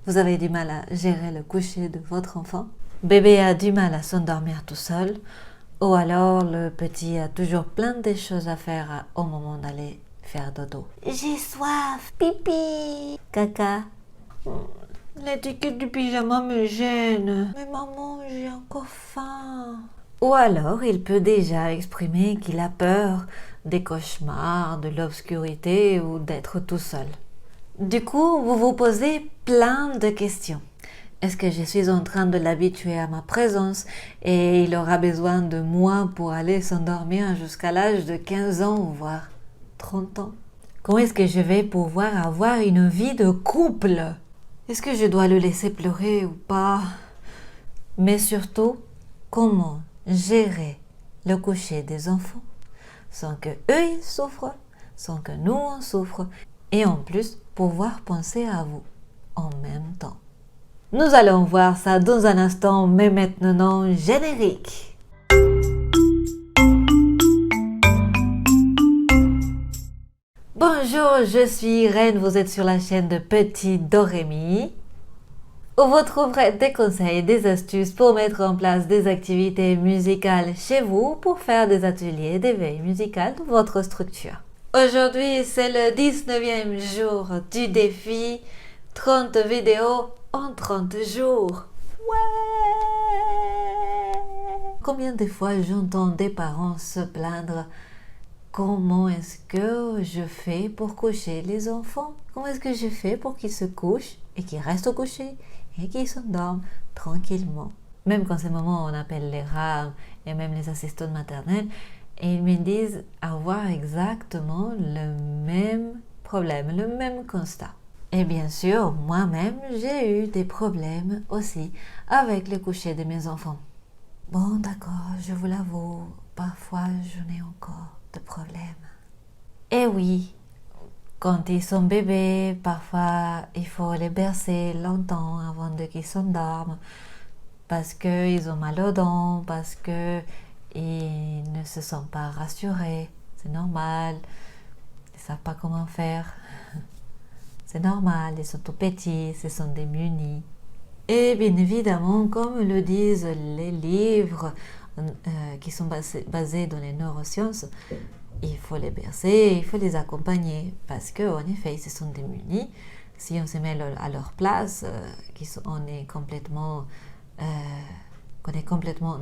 Vous avez du mal à gérer le coucher de votre enfant? Bébé a du mal à s'endormir tout seul? Ou alors le petit a toujours plein de choses à faire au moment d'aller faire dodo? J'ai soif, pipi, caca. L'étiquette du pyjama me gêne. Mais maman, j'ai encore faim. Ou alors il peut déjà exprimer qu'il a peur des cauchemars, de l'obscurité ou d'être tout seul. Du coup, vous vous posez plein de questions. Est-ce que je suis en train de l'habituer à ma présence et il aura besoin de moi pour aller s'endormir jusqu'à l'âge de 15 ans, voire 30 ans? Comment est-ce que je vais pouvoir avoir une vie de couple? Est-ce que je dois le laisser pleurer ou pas? Mais surtout, comment gérer le coucher des enfants sans que eux ils souffrent, sans que nous on souffre, et en plus pouvoir penser à vous en même temps. Nous allons voir ça dans un instant, mais maintenant, générique. Bonjour, je suis Irène, vous êtes sur la chaîne de Petit Dorémy, où vous trouverez des conseils et des astuces pour mettre en place des activités musicales chez vous pour faire des ateliers d'éveil musical dans votre structure. Aujourd'hui, c'est le 19e jour du défi 30 vidéos en 30 jours. Ouais! Combien de fois j'entends des parents se plaindre? Comment est-ce que je fais pour coucher les enfants? Comment est-ce que je fais pour qu'ils se couchent et qu'ils restent au coucher et qu'ils s'endorment tranquillement? Même quand ces moments on appelle les rames et même les assistantes maternelles, et ils me disent avoir exactement le même problème, le même constat. Et bien sûr, moi-même, j'ai eu des problèmes aussi avec le coucher de mes enfants. Bon, d'accord, je vous l'avoue, parfois j'en ai encore de problèmes. Et oui, quand ils sont bébés, parfois il faut les bercer longtemps avant qu'ils s'endorment parce qu'ils ont mal aux dents, parce qu'ils ne se sentent pas rassurés. C'est normal, ils ne savent pas comment faire. C'est normal, ils sont tout petits, ce sont des munis. Et bien évidemment, comme le disent les livres qui sont basés dans les neurosciences, il faut les bercer, il faut les accompagner parce qu'en effet, ce sont des munis. Si on se met à leur place, on est complètement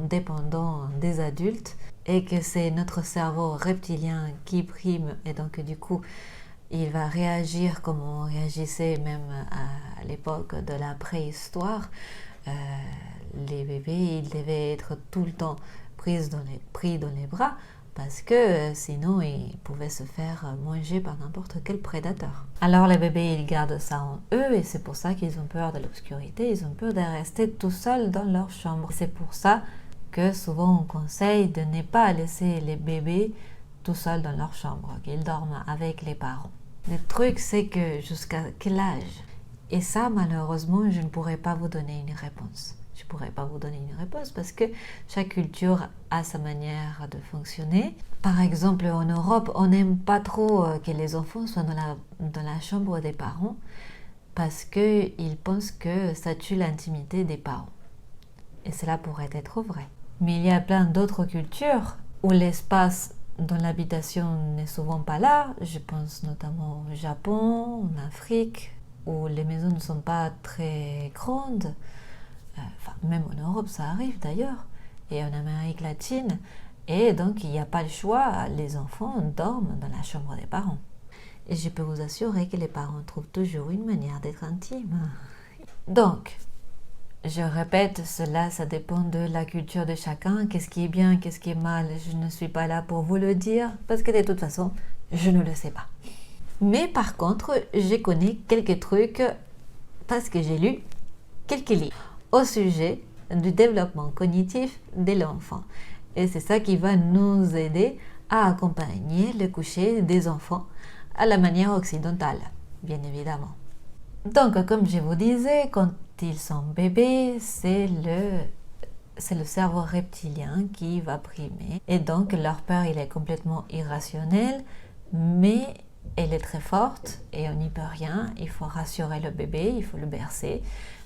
dépendant des adultes et que c'est notre cerveau reptilien qui prime et donc du coup, il va réagir comme on réagissait même à l'époque de la préhistoire. Les bébés, ils devaient être tout le temps pris dans les bras parce que sinon ils pouvaient se faire manger par n'importe quel prédateur. Alors les bébés, ils gardent ça en eux et c'est pour ça qu'ils ont peur de l'obscurité, ils ont peur de rester tout seuls dans leur chambre. C'est pour ça que souvent on conseille de ne pas laisser les bébés tout seuls dans leur chambre, qu'ils dorment avec les parents. Le truc, c'est que jusqu'à quel âge? Et ça, malheureusement, je ne pourrais pas vous donner une réponse. Je ne pourrais pas vous donner une réponse parce que chaque culture a sa manière de fonctionner. Par exemple, en Europe, on n'aime pas trop que les enfants soient dans la chambre des parents parce qu'ils pensent que ça tue l'intimité des parents. Et cela pourrait être vrai. Mais il y a plein d'autres cultures où l'espace dans l'habitation n'est souvent pas là. Je pense notamment au Japon, en Afrique, où les maisons ne sont pas très grandes. Même en Europe, ça arrive d'ailleurs, et en Amérique latine. Et donc, il n'y a pas le choix, les enfants dorment dans la chambre des parents. Et je peux vous assurer que les parents trouvent toujours une manière d'être intimes. Donc, je répète, cela, ça dépend de la culture de chacun. Qu'est-ce qui est bien, qu'est-ce qui est mal? Je ne suis pas là pour vous le dire, parce que de toute façon, je ne le sais pas. Mais par contre, je connais quelques trucs, parce que j'ai lu quelques livres au sujet du développement cognitif de l'enfant. Et c'est ça qui va nous aider à accompagner le coucher des enfants à la manière occidentale, bien évidemment. Donc, comme je vous disais, quand ils sont bébés, c'est le cerveau reptilien qui va primer. Et donc, leur peur, il est complètement irrationnel, mais elle est très forte et on n'y peut rien. Il faut rassurer le bébé, il faut le bercer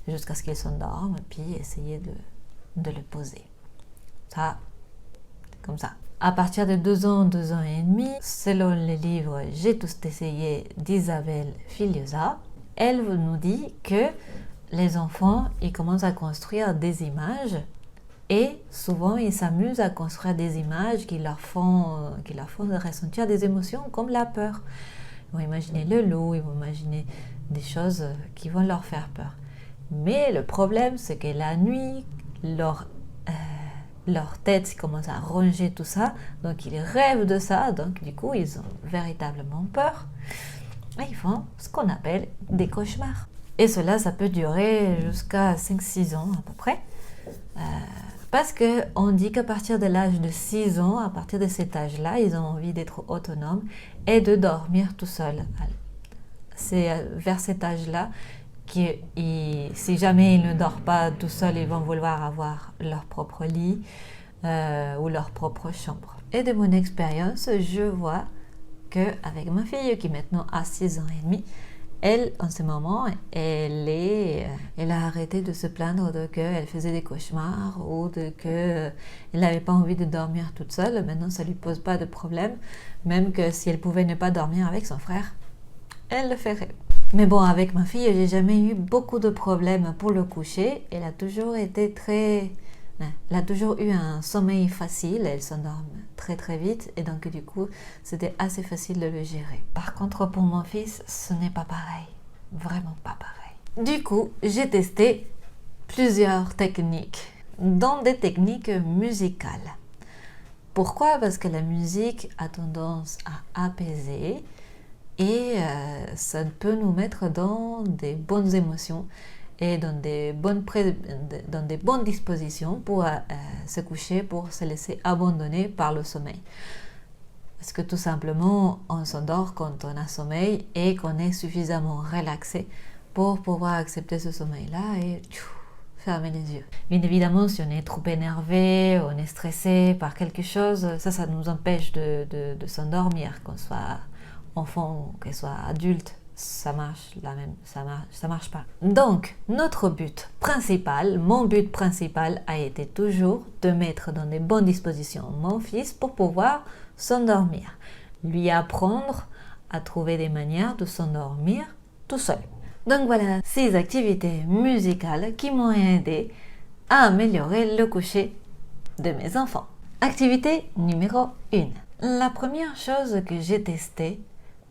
jusqu'à ce qu'il s'endorme, puis essayer de le poser. Ça, comme ça. À partir de 2 ans et demi, selon le livre J'ai tout essayé d'Isabelle Filiosa, elle nous dit que les enfants, ils commencent à construire des images et souvent ils s'amusent à construire des images qui leur font ressentir des émotions comme la peur. Ils vont imaginer le loup, ils vont imaginer des choses qui vont leur faire peur. Mais le problème, c'est que la nuit, leur tête commence à ronger tout ça, donc ils rêvent de ça, donc du coup ils ont véritablement peur et ils font ce qu'on appelle des cauchemars. Et cela, ça peut durer jusqu'à 5-6 ans à peu près, parce qu'on dit qu'à partir de l'âge de 6 ans, à partir de cet âge-là, ils ont envie d'être autonomes et de dormir tout seuls. C'est vers cet âge-là si jamais ils ne dorment pas tout seuls, ils vont vouloir avoir leur propre lit ou leur propre chambre. Et de mon expérience, je vois qu'avec ma fille qui maintenant a 6 ans et demi, elle, en ce moment, elle a arrêté de se plaindre de qu'elle faisait des cauchemars ou de qu'elle n'avait pas envie de dormir toute seule. Maintenant, ça ne lui pose pas de problème, même que si elle pouvait ne pas dormir avec son frère, elle le ferait. Mais bon, avec ma fille, j'ai jamais eu beaucoup de problèmes pour le coucher. Elle a toujours eu un sommeil facile. Elle s'endort très très vite et donc du coup, c'était assez facile de le gérer. Par contre, pour mon fils, ce n'est pas pareil. Vraiment pas pareil. Du coup, j'ai testé plusieurs techniques, dont des techniques musicales. Pourquoi? Parce que la musique a tendance à apaiser et ça peut nous mettre dans des bonnes émotions et dans des bonnes dispositions pour se coucher, pour se laisser abandonner par le sommeil. Parce que tout simplement, on s'endort quand on a sommeil et qu'on est suffisamment relaxé pour pouvoir accepter ce sommeil-là et fermer les yeux. Bien évidemment, si on est trop énervé, on est stressé par quelque chose, ça nous empêche de s'endormir, qu'on soit enfant ou qu'elle soit adulte, ça marche pas. Donc, mon but principal a été toujours de mettre dans de bonnes dispositions mon fils pour pouvoir s'endormir. Lui apprendre à trouver des manières de s'endormir tout seul. Donc voilà 6 activités musicales qui m'ont aidé à améliorer le coucher de mes enfants. Activité numéro 1. La première chose que j'ai testée,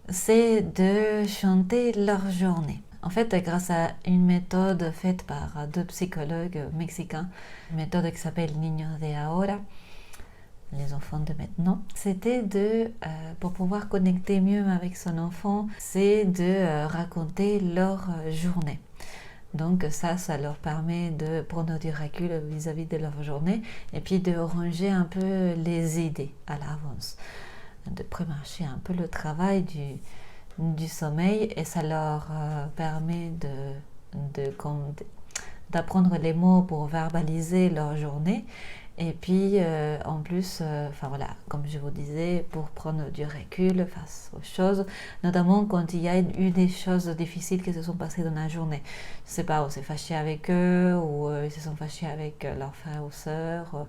c'est de chanter leur journée. En fait, grâce à une méthode faite par 2 psychologues mexicains, une méthode qui s'appelle Niños de Ahora, les enfants de maintenant, c'était pour pouvoir connecter mieux avec son enfant, c'est de raconter leur journée. Donc ça leur permet de prendre du recul vis-à-vis de leur journée et puis de ranger un peu les idées à l'avance, de prémarcher un peu le travail du sommeil et ça leur permet d'apprendre les mots pour verbaliser leur journée et puis en plus, comme je vous disais, pour prendre du recul face aux choses, notamment quand il y a eu des choses difficiles qui se sont passées dans la journée. Je ne sais pas, on s'est fâché avec eux ou ils se sont fâchés avec leurs frères ou sœurs.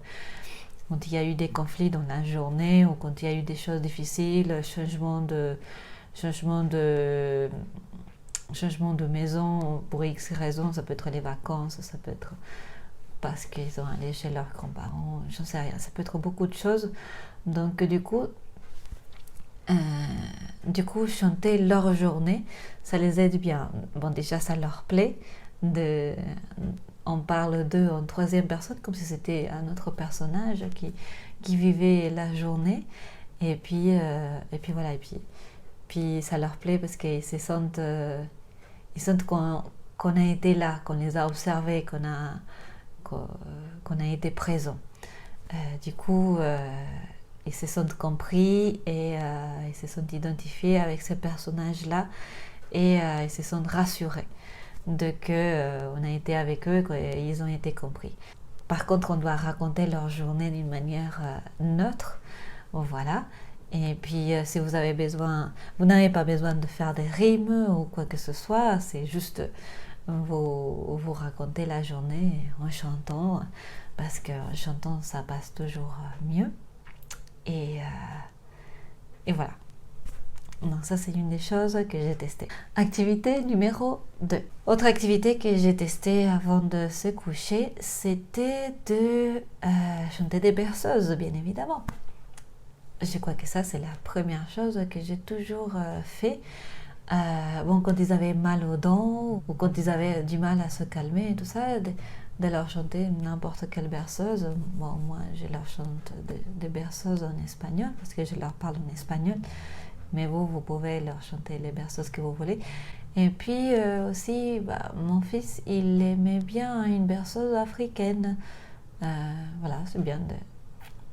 Quand il y a eu des conflits dans la journée ou quand il y a eu des choses difficiles, changement de maison pour X raisons, ça peut être les vacances, ça peut être parce qu'ils ont allé chez leurs grands-parents, j'en sais rien, ça peut être beaucoup de choses. Donc du coup, chanter leur journée, ça les aide bien. Bon, déjà ça leur plaît, on parle d'eux en 3e personne comme si c'était un autre personnage qui vivait la journée et puis voilà, et puis ça leur plaît parce qu'ils se sentent qu'on a été là, qu'on les a observés, qu'on a été présent. Du coup, ils se sentent compris et ils se sentent identifiés avec ces personnages-là et ils se sentent rassurés de qu'on a été avec eux, qu'ils ont été compris. Par contre, on doit raconter leur journée d'une manière neutre, voilà, Et puis, si vous avez besoin, vous n'avez pas besoin de faire des rimes ou quoi que ce soit, c'est juste vous raconter la journée en chantant, parce qu'en chantant, ça passe toujours mieux. Et, et voilà. Donc ça, c'est une des choses que j'ai testées. Activité numéro 2. Autre activité que j'ai testée avant de se coucher, c'était de chanter des berceuses, bien évidemment. Je crois que ça, c'est la première chose que j'ai toujours fait. Bon, quand ils avaient mal aux dents ou quand ils avaient du mal à se calmer et tout ça, de leur chanter n'importe quelle berceuse. Bon, moi, je leur chante des berceuses en espagnol parce que je leur parle en espagnol. Mais vous pouvez leur chanter les berceuses que vous voulez. Et puis aussi, mon fils, il aimait bien une berceuse africaine. Voilà, c'est bien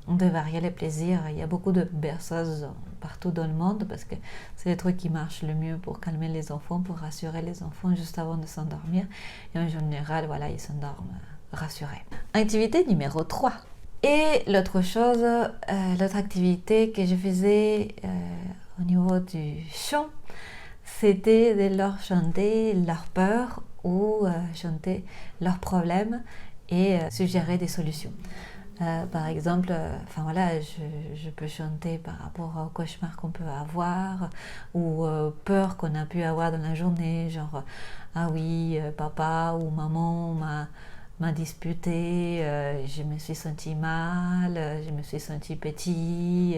de varier les plaisirs. Il y a beaucoup de berceuses partout dans le monde parce que c'est les trucs qui marchent le mieux pour calmer les enfants, pour rassurer les enfants juste avant de s'endormir. Et en général, voilà, ils s'endorment rassurés. Activité numéro 3. Et l'autre chose, l'autre activité que je faisais au niveau du chant, c'était de leur chanter leurs peurs ou chanter leurs problèmes et suggérer des solutions. Par exemple, je peux chanter par rapport au cauchemar qu'on peut avoir ou peur qu'on a pu avoir dans la journée, genre ah oui, papa ou maman m'a disputé, je me suis sentie mal, je me suis sentie petit,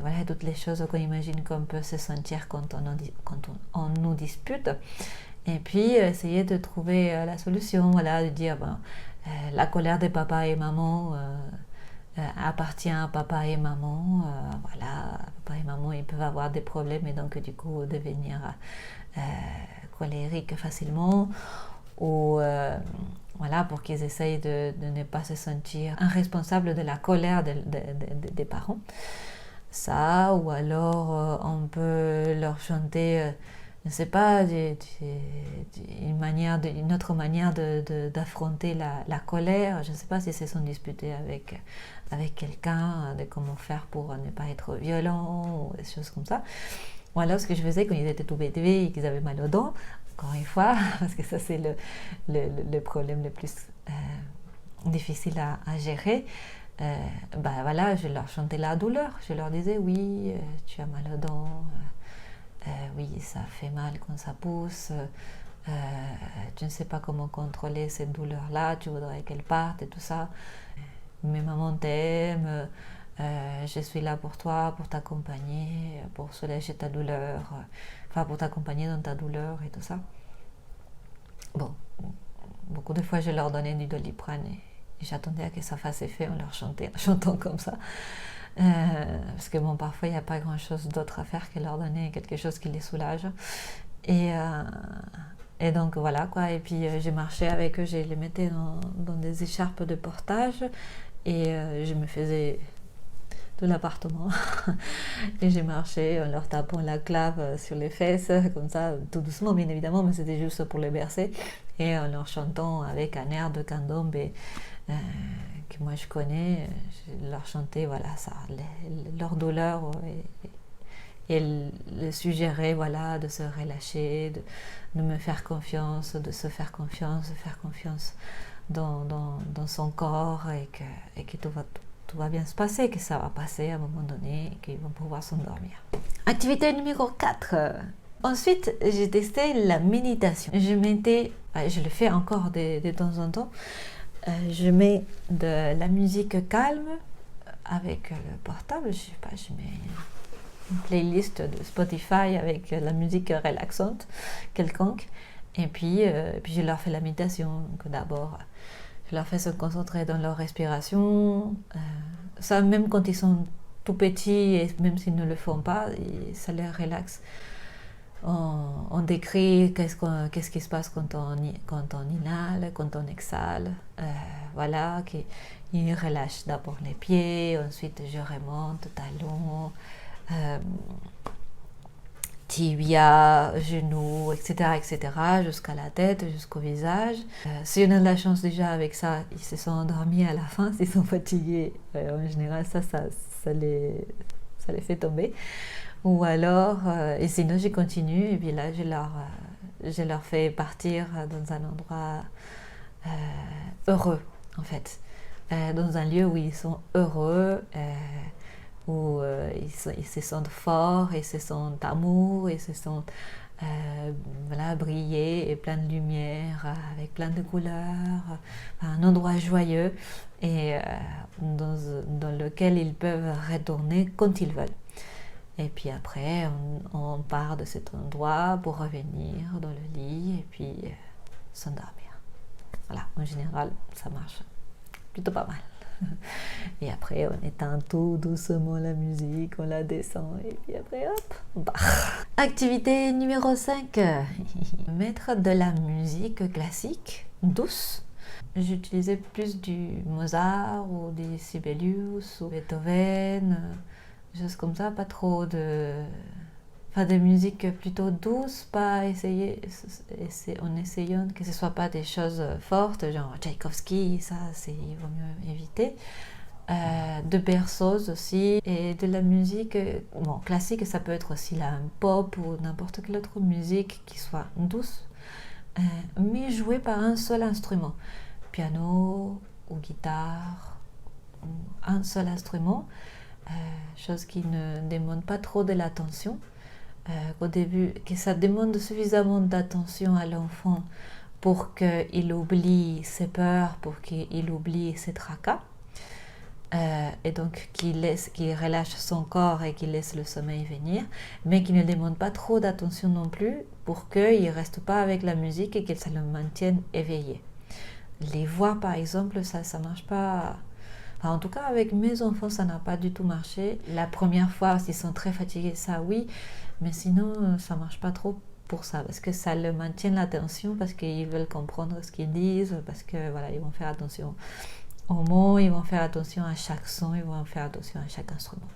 voilà toutes les choses qu'on imagine qu'on peut se sentir quand on nous dispute. Et puis essayer de trouver la solution, voilà, de dire la colère de papa et maman appartient à papa et maman, voilà, papa et maman ils peuvent avoir des problèmes et donc du coup devenir colériques facilement, ou voilà, pour qu'ils essayent de ne pas se sentir responsables de la colère des parents. Ça, ou alors on peut leur chanter je ne sais pas, une autre manière d'affronter la colère. Je ne sais pas si se sont disputés avec quelqu'un, de comment faire pour ne pas être violent, ou des choses comme ça. Ou alors ce que je faisais quand ils étaient tout bébés et qu'ils avaient mal aux dents, encore une fois, parce que ça c'est le problème le plus difficile à gérer. Voilà, je leur chantais la douleur. Je leur disais oui, tu as mal aux dents. Oui, ça fait mal quand ça pousse, tu ne sais pas comment contrôler cette douleur-là, tu voudrais qu'elle parte et tout ça. Mais maman t'aime, je suis là pour toi, pour t'accompagner, pour soulager ta douleur, pour t'accompagner dans ta douleur et tout ça. Bon, beaucoup de fois je leur donnais du Doliprane et j'attendais à que ça fasse effet en leur chantant comme ça. Parce que bon, parfois il n'y a pas grand chose d'autre à faire que leur donner quelque chose qui les soulage, et donc voilà quoi. Et puis j'ai marché avec eux, je les mettais dans des écharpes de portage et je me faisais de l'appartement et j'ai marché en leur tapant la clave sur les fesses comme ça, tout doucement bien évidemment, mais c'était juste pour les bercer, et en leur chantant avec un air de candombe que moi je connais, je leur chantais voilà ça, leur douleur, et le suggérer voilà de se relâcher, de me faire confiance, de se faire confiance, de faire confiance dans son corps, et que tout va bien se passer, que ça va passer à un moment donné et qu'ils vont pouvoir s'endormir. Activité numéro 4. Ensuite, j'ai testé la méditation. Je le fais encore de temps en temps. Je mets de la musique calme avec le portable, je sais pas, je mets une playlist de Spotify avec la musique relaxante quelconque, et puis je leur fais la méditation. Donc d'abord je leur fais se concentrer dans leur respiration, ça même quand ils sont tout petits et même s'ils ne le font pas, ça les relaxe. On décrit qu'est-ce qui se passe quand on inhale, quand on exhale, voilà, qu'il relâche d'abord les pieds, ensuite je remonte, talons, tibia, genoux, etc., jusqu'à la tête, jusqu'au visage. Si on a de la chance déjà avec ça, ils se sont endormis à la fin, s'ils sont fatigués. En général, ça ça les fait tomber. Ou alors, et sinon je continue, et puis là je leur fais partir dans un endroit heureux, en fait. Dans un lieu où ils sont heureux, où ils se sentent forts, ils se sentent amour, ils se sentent voilà, briller et plein de lumière, avec plein de couleurs, un endroit joyeux et dans lequel ils peuvent retourner quand ils veulent. Et puis après, on part de cet endroit pour revenir dans le lit et puis s'endormir. Voilà, en général, ça marche plutôt pas mal. Et après, on éteint tout doucement la musique, on la descend et puis après, hop, on part. Activité numéro 5. Mettre de la musique classique douce. J'utilisais plus du Mozart ou des Sibelius ou Beethoven, choses comme ça, pas trop de... Enfin, des musiques plutôt douces, pas essayer, en essayant que ce ne soit pas des choses fortes, genre Tchaïkovski, ça, il vaut mieux éviter. De berceuse aussi, et de la musique, bon, classique, ça peut être aussi la pop ou n'importe quelle autre musique qui soit douce, mais jouée par un seul instrument, piano ou guitare, ou un seul instrument, chose qui ne demande pas trop de l'attention. Au début, que ça demande suffisamment d'attention à l'enfant pour qu'il oublie ses peurs, pour qu'il oublie ses tracas, et donc qu'il relâche son corps et qu'il laisse le sommeil venir, mais qu'il ne demande pas trop d'attention non plus pour qu'il ne reste pas avec la musique et que ça le maintienne éveillé. Les voix, par exemple, ça ne marche pas. Enfin, en tout cas, avec mes enfants, ça n'a pas du tout marché. La première fois, s'ils sont très fatigués, ça oui, mais sinon, ça ne marche pas trop pour ça, parce que ça le maintient l'attention, parce qu'ils veulent comprendre ce qu'ils disent, parce que voilà, ils vont faire attention aux mots, ils vont faire attention à chaque son, ils vont faire attention à chaque instrument.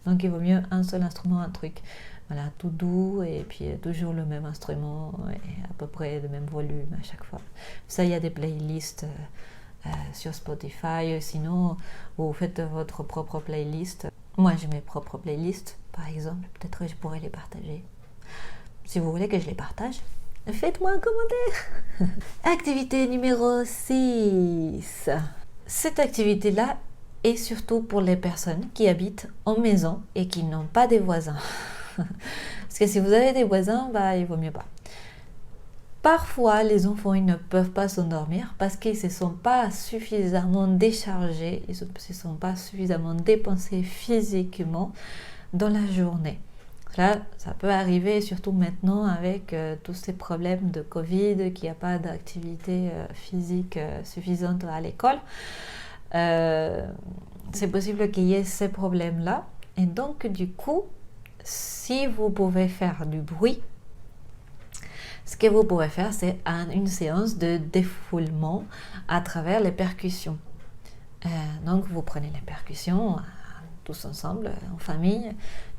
Donc, il vaut mieux un seul instrument, un truc, voilà, tout doux, et puis toujours le même instrument, et à peu près le même volume à chaque fois. Ça, il y a des playlists sur Spotify, sinon vous faites votre propre playlist. Moi j'ai mes propres playlists par exemple, peut-être que je pourrais les partager. Si vous voulez que je les partage, faites-moi un commentaire. Activité numéro 6. Cette activité-là est surtout pour les personnes qui habitent en maison et qui n'ont pas des voisins. Parce que si vous avez des voisins, il vaut mieux pas. Parfois, les enfants ils ne peuvent pas s'endormir parce qu'ils ne se sont pas suffisamment déchargés, ils ne se sont pas suffisamment dépensés physiquement dans la journée. Là, ça peut arriver surtout maintenant avec tous ces problèmes de Covid, qu'il n'y a pas d'activité physique suffisante à l'école. C'est possible qu'il y ait ces problèmes-là. Et donc, du coup, si vous pouvez faire du bruit, ce que vous pouvez faire, c'est une séance de défoulement à travers les percussions. Donc, vous prenez les percussions tous ensemble, en famille,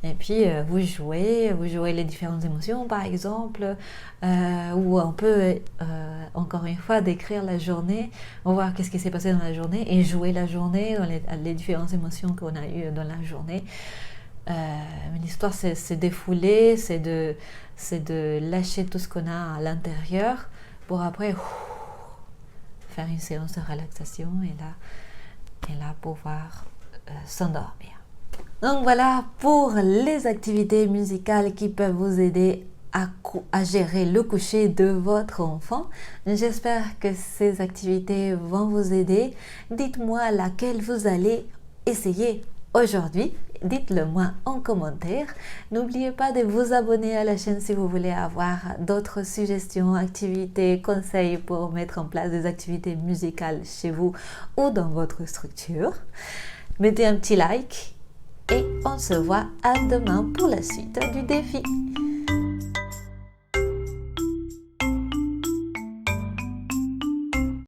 et puis vous jouez les différentes émotions, par exemple, ou on peut, encore une fois, décrire la journée, voir qu'est-ce qui s'est passé dans la journée, et jouer la journée, dans les différentes émotions qu'on a eues dans la journée. L'histoire, c'est défouler, c'est de lâcher tout ce qu'on a à l'intérieur pour après faire une séance de relaxation et là pouvoir s'endormir. Donc voilà pour les activités musicales qui peuvent vous aider à gérer le coucher de votre enfant. J'espère que ces activités vont vous aider. Dites-moi laquelle vous allez essayer aujourd'hui. Dites-le moi en commentaire. N'oubliez pas de vous abonner à la chaîne si vous voulez avoir d'autres suggestions, activités, conseils pour mettre en place des activités musicales chez vous ou dans votre structure. Mettez un petit like et on se voit à demain pour la suite du défi.